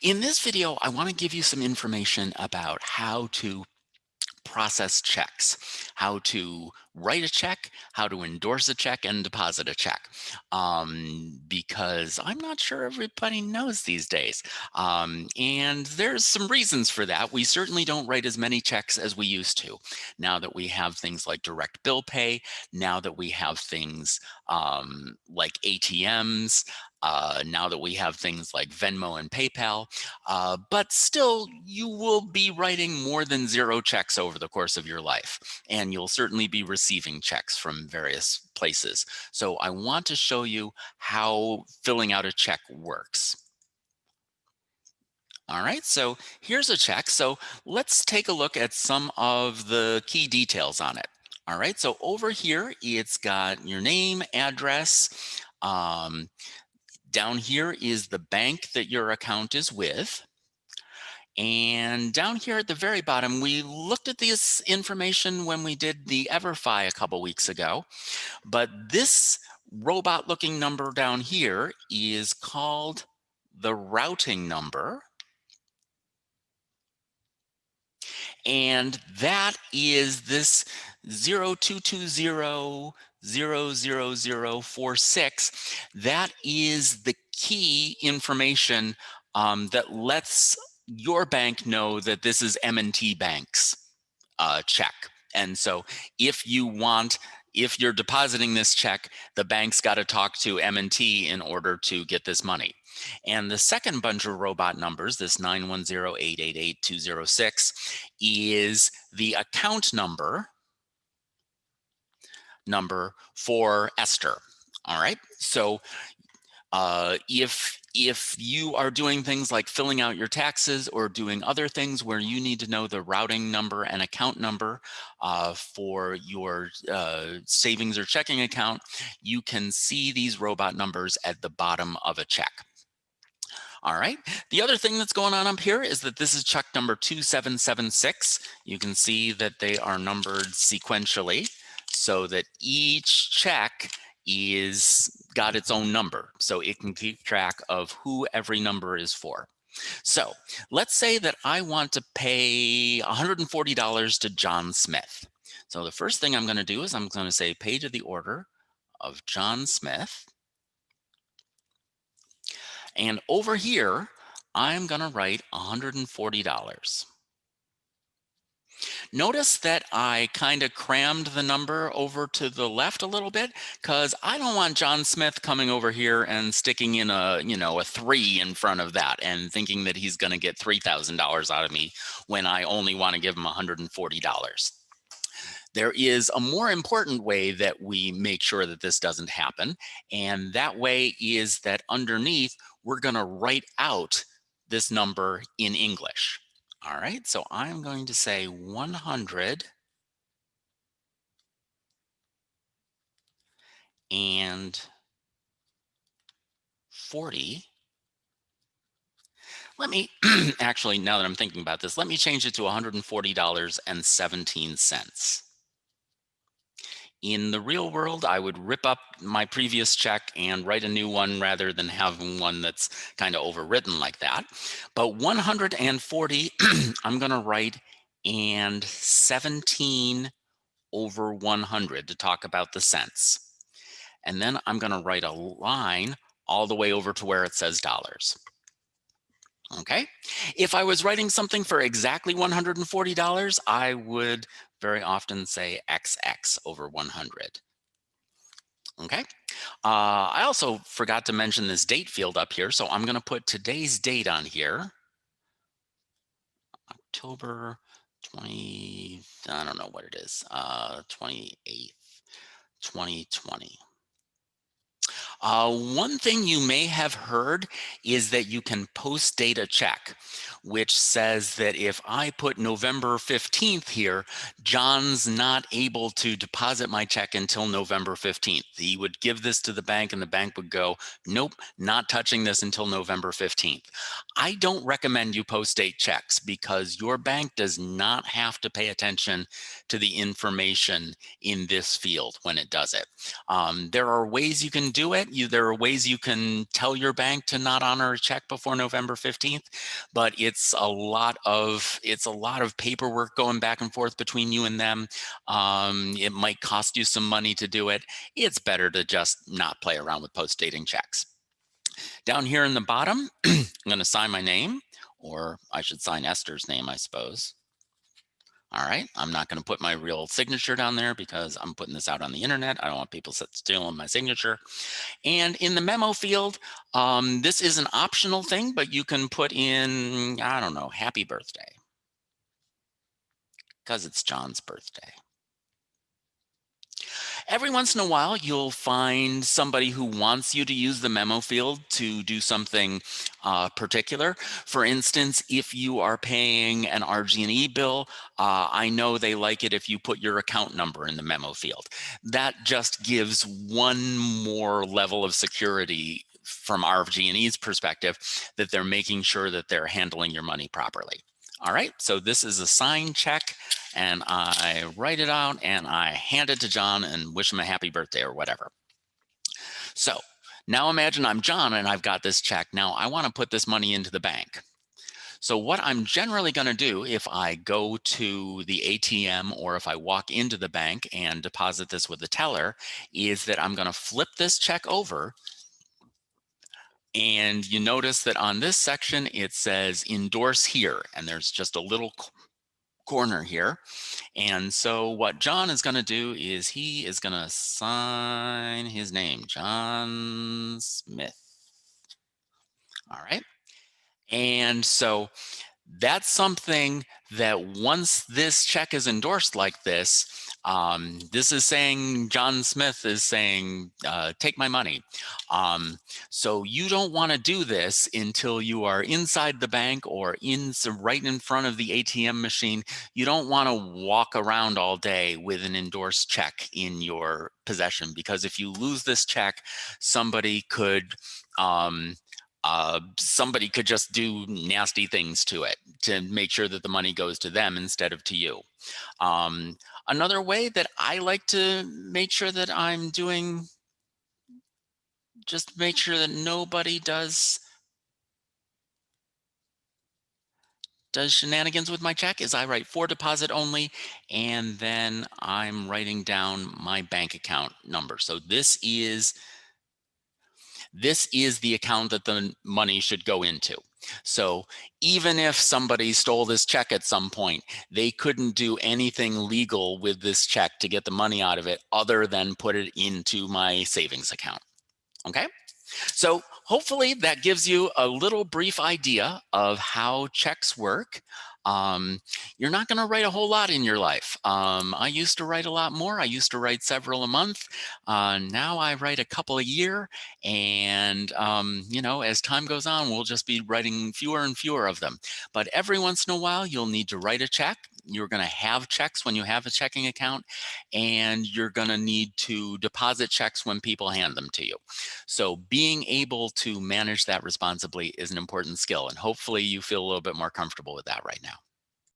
In this video, I want to give you some information about how to process checks, how to write a check, how to endorse a check, and deposit a check. Because I'm not sure everybody knows these days. And there's some reasons for that. We certainly don't write as many checks as we used to. Now that we have things like direct bill pay, now that we have things like ATMs, now that we have things like Venmo and PayPal, but still, you will be writing more than 0 checks over the course of your life, and you'll certainly be receiving checks from various places. So I want to show you how filling out a check works. All right, so here's a check. So let's take a look at some of the key details on it. All right, so over here, it's got your name, address. Down here is the bank that your account is with. And down here at the very bottom, we looked at this information when we did the EverFi a couple weeks ago, but this robot looking number down here is called the routing number. And that is this 0220000046. That is the key information that lets your bank know that this is M&T Bank's check. And so if you're depositing this check, the bank's got to talk to M&T in order to get this money. And the second bunch of robot numbers, this 910-888-206, is the account number for Esther. All right. So if you are doing things like filling out your taxes or doing other things where you need to know the routing number and account number for your savings or checking account, you can see these robot numbers at the bottom of a check. All right. The other thing that's going on up here is that this is check number 2776. You can see that they are numbered sequentially so that each check is got its own number, so it can keep track of who every number is for. So let's say that I want to pay $140 to John Smith. So the first thing I'm going to do is I'm going to say pay to the order of John Smith. And over here, I'm going to write $140. Notice that I kind of crammed the number over to the left a little bit because I don't want John Smith coming over here and sticking in a 3 in front of that and thinking that he's going to get $3,000 out of me when I only want to give him $140. There is a more important way that we make sure that this doesn't happen, and that way is that underneath we're going to write out this number in English. All right, so I'm going to say 140. Let me actually, now that I'm thinking about this, let me change it to $140.17. In the real world, I would rip up my previous check and write a new one rather than having one that's kind of overwritten like that. But 140, I'm going to write and 17 over 100 to talk about the cents. And then I'm going to write a line all the way over to where it says dollars. Okay. If I was writing something for exactly $140, I would very often say XX over 100. Okay. I also forgot to mention this date field up here, so I'm going to put today's date on here. October 20, I don't know what it is, 28th, 2020. One thing you may have heard is that you can post date a check, which says that if I put November 15th here, John's not able to deposit my check until November 15th. He would give this to the bank and the bank would go, nope, not touching this until November 15th. I don't recommend you post date checks because your bank does not have to pay attention to the information in this field when it does it. There are ways you can do it. There are ways you can tell your bank to not honor a check before November 15th, but it's a lot of paperwork going back and forth between you and them. It might cost you some money to do it. It's better to just not play around with post dating checks. Down here in the bottom, I'm going to sign my name, or I should sign Esther's name, I suppose. All right, I'm not going to put my real signature down there because I'm putting this out on the internet. I don't want people stealing my signature. And in the memo field, this is an optional thing, but you can put in, I don't know, happy birthday, because it's John's birthday. Every once in a while, you'll find somebody who wants you to use the memo field to do something particular. For instance, if you are paying an RG&E bill, I know they like it if you put your account number in the memo field. That just gives one more level of security from RG&E's perspective that they're making sure that they're handling your money properly. All right, so this is a signed check, and I write it out and I hand it to John and wish him a happy birthday or whatever. So now imagine I'm John and I've got this check. Now I want to put this money into the bank. So what I'm generally going to do if I go to the ATM or if I walk into the bank and deposit this with the teller is that I'm going to flip this check over. And you notice that on this section, it says endorse here. And there's just a little corner here. And so what John is going to do is he is going to sign his name, John Smith. All right. And so that's something that once this check is endorsed like this, this is saying John Smith is saying, take my money. So you don't want to do this until you are inside the bank or right in front of the ATM machine. You don't want to walk around all day with an endorsed check in your possession, because if you lose this check, somebody could just do nasty things to it to make sure that the money goes to them instead of to you. Another way that I like to make sure that I'm doing, just make sure that nobody does shenanigans with my check, is I write for deposit only, and then I'm writing down my bank account number. So this is the account that the money should go into. So even if somebody stole this check at some point, they couldn't do anything legal with this check to get the money out of it other than put it into my savings account. Okay? So hopefully that gives you a little brief idea of how checks work. You're not going to write a whole lot in your life. I used to write a lot more. I used to write several a month. Now I write a couple a year. And, as time goes on, we'll just be writing fewer and fewer of them. But every once in a while, you'll need to write a check. You're going to have checks when you have a checking account, and you're going to need to deposit checks when people hand them to you. So being able to manage that responsibly is an important skill, and hopefully you feel a little bit more comfortable with that right now.